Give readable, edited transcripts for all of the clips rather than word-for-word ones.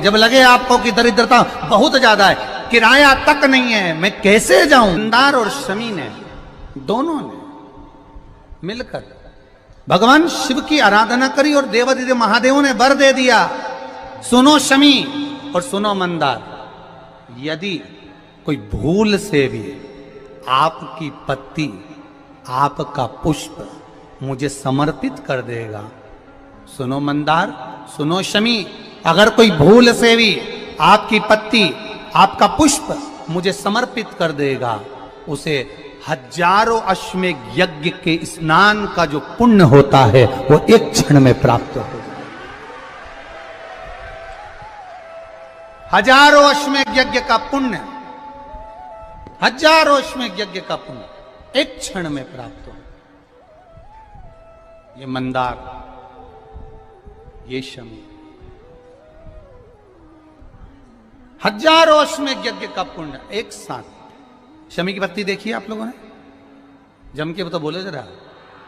जब लगे आपको कि दरिद्रता बहुत ज्यादा है, किराया तक नहीं है, मैं कैसे जाऊं, मंदार और शमी ने दोनों ने मिलकर भगवान शिव की आराधना करी और देवादिदेव महादेव ने वर दे दिया। सुनो शमी और सुनो मंदार, यदि कोई भूल से भी आपकी पत्ती, आपका पुष्प मुझे समर्पित कर देगा, सुनो मंदार, सुनो शमी, अगर कोई भूल से भी आपकी पत्ती, आपका पुष्प मुझे समर्पित कर देगा, उसे हजारों अश्वमेध यज्ञ के स्नान का जो पुण्य होता है वो एक क्षण में प्राप्त हो जाए। हजारों अश्वमेध यज्ञ का पुण्य, हजारों अश्वमेध यज्ञ का पुण्य एक क्षण में प्राप्त हो। ये मंदार, ये शमी, हजारों अश्वमेध यज्ञ का पुण्य एक साथ। शमी की पत्ती देखी है आप लोगों ने, जम के तो बोले जरा,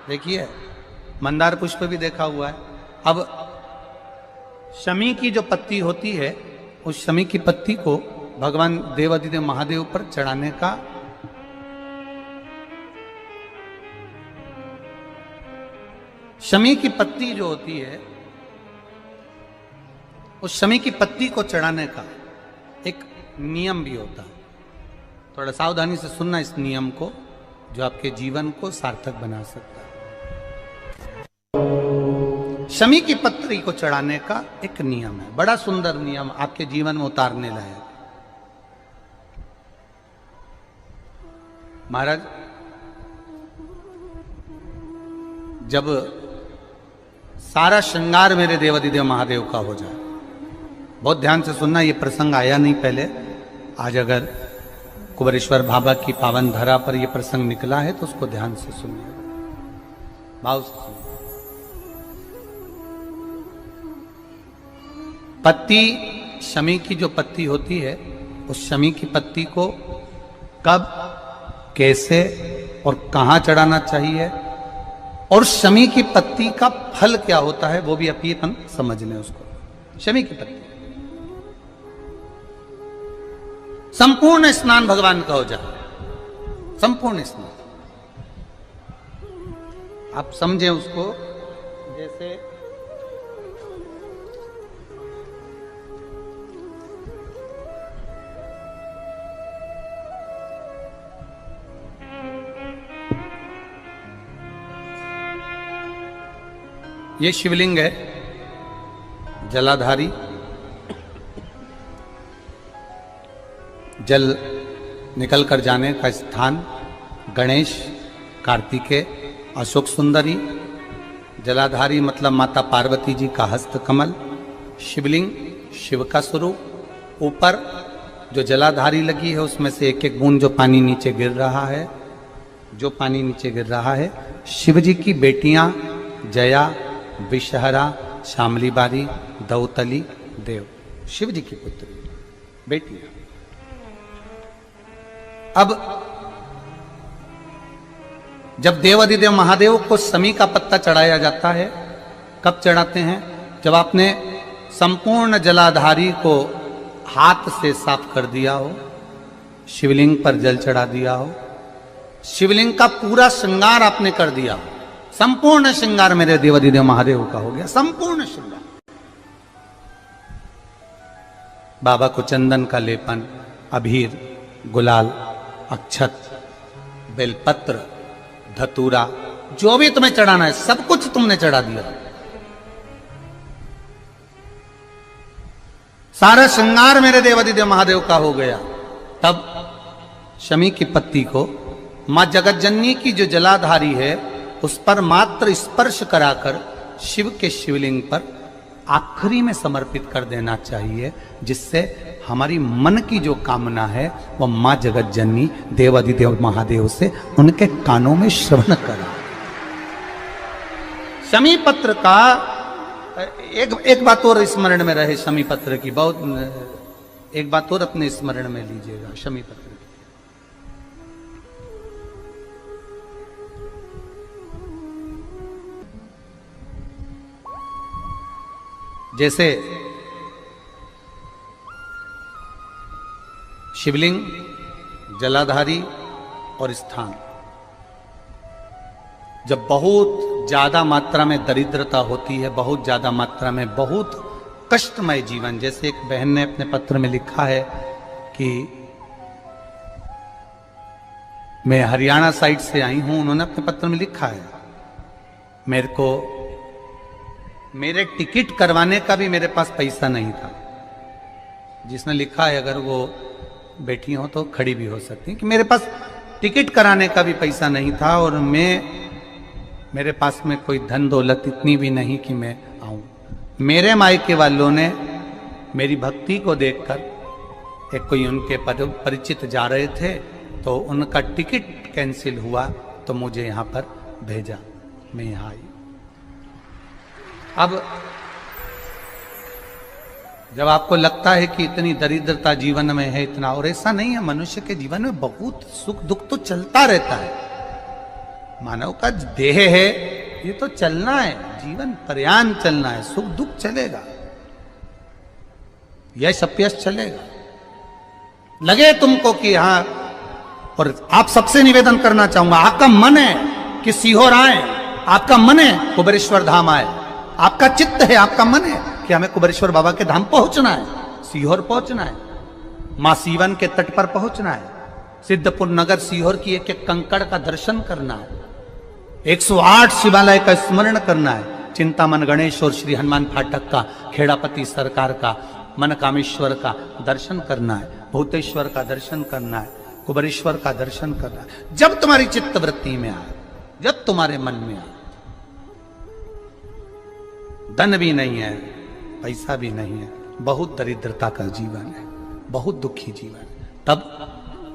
देखिए। मंदार पुष्प भी देखा हुआ है। अब शमी की जो पत्ती होती है, उस शमी की पत्ती को भगवान देवादिदेव महादेव पर चढ़ाने का शमी की पत्ती जो होती है, उस शमी की पत्ती को चढ़ाने का एक नियम भी होता है। थोड़ा सावधानी से सुनना इस नियम को, जो आपके जीवन को सार्थक बना सकता है। शमी की पत्ती को चढ़ाने का एक नियम है, बड़ा सुंदर नियम, आपके जीवन में उतारने लायक। महाराज, जब सारा श्रृंगार मेरे देवादिदेव महादेव का हो जाए, बहुत ध्यान से सुनना, ये प्रसंग आया नहीं पहले, आज अगर कुबेरेश्वर बाबा की पावन धरा पर यह प्रसंग निकला है तो उसको ध्यान से सुनिए, भाव से सुनिए। पत्ती, शमी की जो पत्ती होती है, उस शमी की पत्ती को कब, कैसे और कहां चढ़ाना चाहिए, और शमी की पत्ती का फल क्या होता है, वो भी अपन समझ लें उसको। शमी की पत्ती, संपूर्ण स्नान भगवान का हो जाए, संपूर्ण स्नान। आप समझें उसको, जैसे ये शिवलिंग है, जलाधारी, जल निकल कर जाने का स्थान, गणेश, कार्तिकेय, अशोक सुंदरी, जलाधारी मतलब माता पार्वती जी का हस्त कमल, शिवलिंग, शिव का स्वरूप, ऊपर जो जलाधारी लगी है उसमें से एक एक बूंद जो पानी नीचे गिर रहा है, जो पानी नीचे गिर रहा है, शिव जी की बेटियां जया, विषहरा, शामली बारी, दौतली, देव, शिव जी की पुत्री बेटियां। अब जब देवादिदेव महादेव को शमी का पत्ता चढ़ाया जाता है, कब चढ़ाते हैं, जब आपने संपूर्ण जलाधारी को हाथ से साफ कर दिया हो, शिवलिंग पर जल चढ़ा दिया हो, शिवलिंग का पूरा श्रृंगार आपने कर दिया हो, संपूर्ण श्रृंगार मेरे देवादिदेव महादेव का हो गया, संपूर्ण श्रृंगार। बाबा को चंदन का लेपन, अबीर, गुलाल, अक्षत, बेलपत्र, धतूरा, जो भी तुम्हें चढ़ाना है सब कुछ तुमने चढ़ा दिया, सारा श्रृंगार मेरे देवादिदेव महादेव का हो गया। तब शमी की पत्ती को मां जगतजननी की जो जलाधारी है उस पर मात्र स्पर्श कराकर शिव के शिवलिंग पर आखिरी में समर्पित कर देना चाहिए, जिससे हमारी मन की जो कामना है वह मां जगतजननी देवादिदेव महादेव से उनके कानों में श्रवण करा। शमी पत्र का एक बात और स्मरण में रहे, शमी पत्र की बहुत एक बात और अपने स्मरण में लीजिएगा। शमी पत्र जैसे शिवलिंग, जलाधारी और स्थान। जब बहुत ज्यादा मात्रा में दरिद्रता होती है, बहुत ज्यादा मात्रा में बहुत कष्टमय जीवन, जैसे एक बहन ने अपने पत्र में लिखा है कि मैं हरियाणा साइड से आई हूं, उन्होंने अपने पत्र में लिखा है मेरे को मेरे टिकट करवाने का भी मेरे पास पैसा नहीं था। जिसने लिखा है, अगर वो बैठी हो तो खड़ी भी हो सकती है, कि मेरे पास टिकट कराने का भी पैसा नहीं था और मेरे पास में कोई धन दौलत इतनी भी नहीं कि मैं आऊं। मेरे मायके वालों ने मेरी भक्ति को देखकर, एक कोई उनके परिचित जा रहे थे तो उनका टिकट कैंसिल हुआ तो मुझे यहां पर भेजा, मैं यहां आई। अब जब आपको लगता है कि इतनी दरिद्रता जीवन में है, इतना, और ऐसा नहीं है, मनुष्य के जीवन में बहुत सुख दुख तो चलता रहता है। मानव का देह है, ये तो चलना है, जीवन पर्यान चलना है, सुख दुख चलेगा, यश अपयश चलेगा। लगे तुमको कि हाँ, और आप सबसे निवेदन करना चाहूंगा, आपका मन है कि सीहोर आए, आपका मन है कुबेरेश्वर धाम आए, आपका चित्त है, आपका मन है कि हमें कुबेरेश्वर बाबा के धाम पहुंचना है, सीहोर पहुंचना है, मां सीवन के तट पर पहुंचना है, सिद्धपुर नगर सीहोर की एक एक कंकड़ का दर्शन करना है, 108 शिवालय का स्मरण करना है, चिंतामन गणेश और श्री हनुमान फाटक का, खेड़ापति सरकार का, मनकामेश्वर का दर्शन करना है, भूतेश्वर का दर्शन करना है, कुबेरेश्वर का दर्शन करना है। जब तुम्हारी चित्त वृत्ति में आए, जब तुम्हारे मन में आए, धन भी नहीं है, पैसा भी नहीं है, बहुत दरिद्रता का जीवन है, बहुत दुखी जीवन है, तब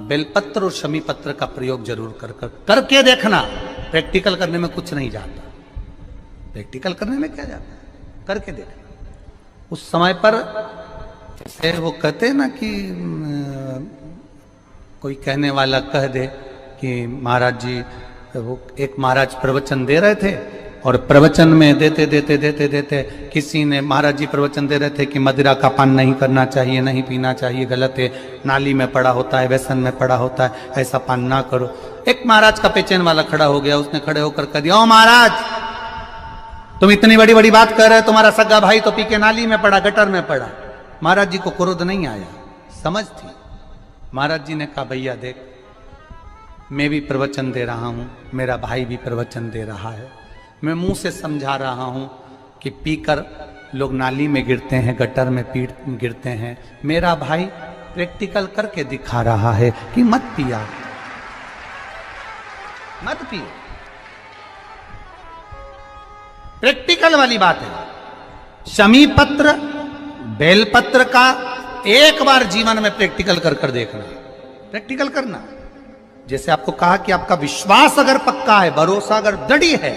बेलपत्र और शमी पत्र का प्रयोग जरूर करके देखना। प्रैक्टिकल करने में कुछ नहीं जाता, प्रैक्टिकल करने में क्या जाता है, करके देखना। उस समय पर जैसे वो कहते हैं ना कि कोई कहने वाला कह दे कि महाराज जी, वो एक महाराज प्रवचन दे रहे थे और प्रवचन में देते देते देते देते किसी ने, महाराज जी प्रवचन दे रहे थे कि मदिरा का पान नहीं करना चाहिए, नहीं पीना चाहिए, गलत है, नाली में पड़ा होता है, व्यसन में पड़ा होता है, ऐसा पान ना करो। एक महाराज का पेचेन वाला खड़ा हो गया, उसने खड़े होकर कह दिया, ओ महाराज तुम इतनी बड़ी बड़ी बात कर रहे हो, तुम्हारा सगा भाई तो पी के नाली में पड़ा, गटर में पड़ा। महाराज जी को क्रोध नहीं आया, समझ थी। महाराज जी ने कहा, भैया देख, मैं भी प्रवचन दे रहा हूं, मेरा भाई भी प्रवचन दे रहा है, मैं मुंह से समझा रहा हूं कि पीकर लोग नाली में गिरते हैं, गटर में गिरते हैं, मेरा भाई प्रैक्टिकल करके दिखा रहा है कि मत पिया, मत पियो। प्रैक्टिकल वाली बात है। शमी पत्र, बेलपत्र का एक बार जीवन में प्रैक्टिकल कर देखना, प्रैक्टिकल करना। जैसे आपको कहा कि आपका विश्वास अगर पक्का है, भरोसा अगर दृढ़ है,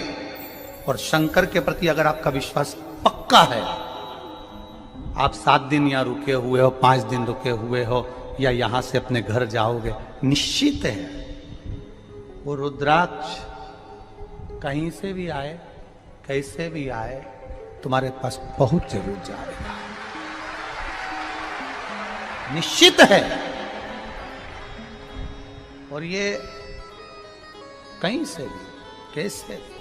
और शंकर के प्रति अगर आपका विश्वास पक्का है, आप 7 दिन यहाँ रुके हुए हो, 5 दिन रुके हुए हो, या यहां से अपने घर जाओगे, निश्चित है वो रुद्राक्ष कहीं से भी आए, कैसे भी आए, तुम्हारे पास पहुंच जरूर जाएगा, निश्चित है। और ये कहीं से भी, कैसे भी,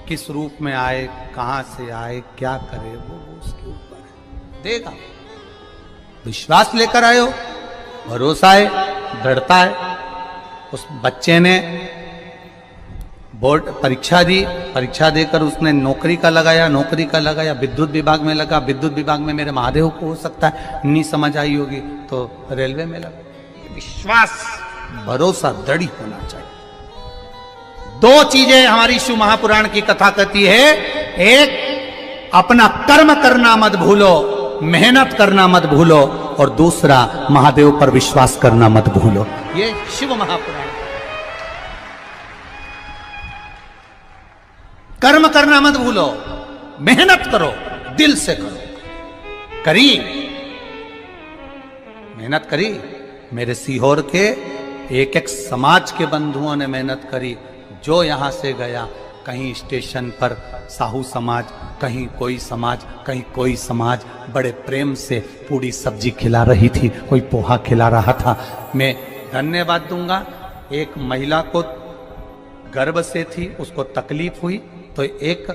किस रूप में आए, कहां से आए, क्या करे, वो उसके ऊपर है, देगा। विश्वास लेकर आए हो, भरोसा है, दृढ़ता है। उस बच्चे ने बोर्ड परीक्षा दी, परीक्षा देकर उसने नौकरी का लगाया, विद्युत विभाग में लगा, विद्युत विभाग में मेरे महादेव को हो सकता है नहीं समझ आई होगी तो रेलवे में लगा। विश्वास, भरोसा दृढ़ होना चाहिए। 2 चीजें हमारी शिव महापुराण की कथा कहती है, एक अपना कर्म करना मत भूलो, मेहनत करना मत भूलो, और दूसरा महादेव पर विश्वास करना मत भूलो। ये शिव महापुराण। कर्म करना मत भूलो, मेहनत करो, दिल से करो। करी, मेहनत करी। मेरे सीहोर के एक एक समाज के बंधुओं ने मेहनत करी। जो यहां से गया, कहीं स्टेशन पर साहू समाज, कहीं कोई समाज, कहीं कोई समाज बड़े प्रेम से पूरी सब्जी खिला रही थी, कोई पोहा खिला रहा था। मैं धन्यवाद दूंगा, एक महिला को गर्भ से थी, उसको तकलीफ हुई तो एक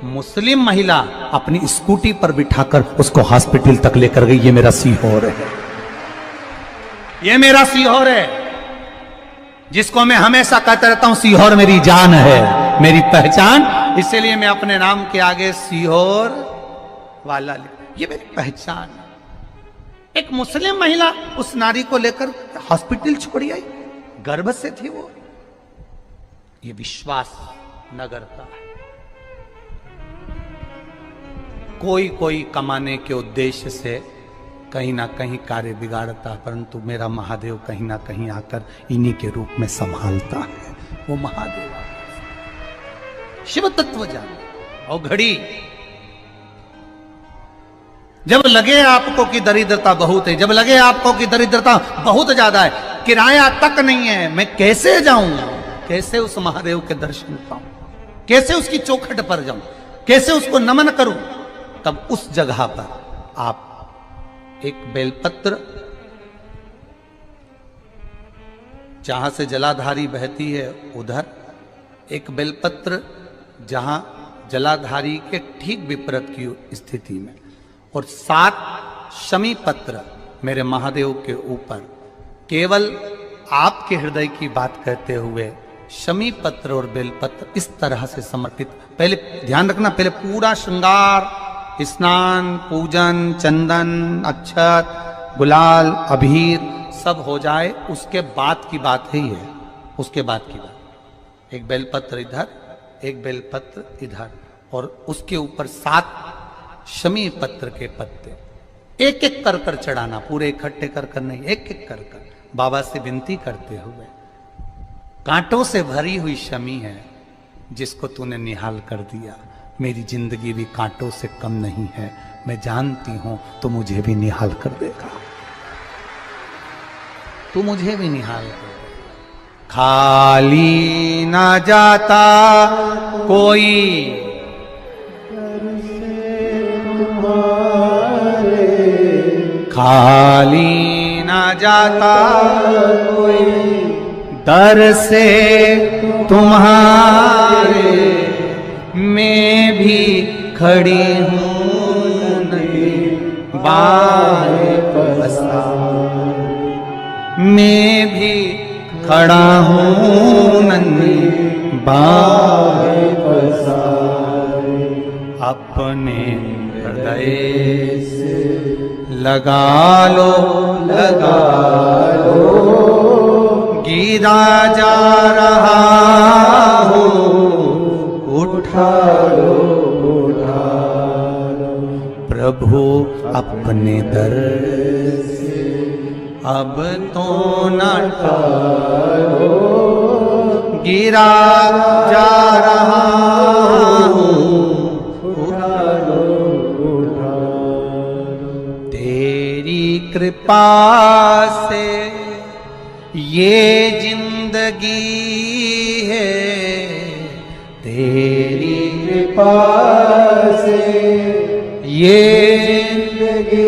मुस्लिम महिला अपनी स्कूटी पर बिठाकर उसको हॉस्पिटल तक लेकर गई। ये मेरा सीहोर है, ये मेरा सीहोर है, जिसको मैं हमेशा कहता रहता हूं सीहोर मेरी जान है, मेरी पहचान। इसीलिए मैं अपने नाम के आगे सीहोर वाला लिख, ये मेरी पहचान है। एक मुस्लिम महिला उस नारी को लेकर हॉस्पिटल छोड़ी आई, गर्भ से थी वो। ये विश्वास नगर का है। कोई कोई कमाने के उद्देश्य से कहीं ना कहीं कार्य बिगाड़ता, परंतु मेरा महादेव कहीं ना कहीं आकर इन्हीं के रूप में संभालता है। वो महादेव शिव तत्व जाने। और घड़ी जब लगे आपको कि दरिद्रता बहुत है, जब लगे आपको कि दरिद्रता बहुत ज्यादा है, किराया तक नहीं है, मैं कैसे जाऊं, कैसे उस महादेव के दर्शन पाऊं, कैसे उसकी चौखट पर जाऊं, कैसे उसको नमन करूं, तब उस जगह पर आप एक बेलपत्र, जहां से जलाधारी बहती है उधर एक बेलपत्र, जहां जलाधारी के ठीक विपरीत की स्थिति में, और 7 शमी पत्र मेरे महादेव के ऊपर, केवल आपके हृदय की बात कहते हुए शमी पत्र और बेलपत्र इस तरह से समर्पित। पहले ध्यान रखना, पहले पूरा श्रृंगार, स्नान, पूजन, चंदन, अक्षत, गुलाल, अबीर सब हो जाए, उसके बाद की बात ही है, उसके बाद की बात। एक बेलपत्र इधर, एक बेलपत्र इधर, और उसके ऊपर 7 शमी पत्र के पत्ते एक एक कर कर चढ़ाना, पूरे इकट्ठे कर कर नहीं, एक एक कर कर बाबा से विनती करते हुए। कांटों से भरी हुई शमी है जिसको तूने निहाल कर दिया, मेरी जिंदगी भी कांटों से कम नहीं है, मैं जानती हूं तो मुझे भी निहाल कर देगा, तू मुझे भी निहाल कर देगा। खाली ना जाता कोई खाली ना जाता कोई दर से तुम्हारे, मैं भी खड़ी हूं नहीं बाहे पसार, मैं भी खड़ा हूं नहीं बाहे पसार। अपने हृदय से लगा लो, लगा लो, गिरा जा रहा हूं, उठा लो, उठा लो। प्रभु अपने दर से अब तो न टालो, गिरा जा रहा हूं, उठा लो, उठा लो। तेरी कृपा से ये जिंदगी है, तेरी कृपा से ये जिंदगी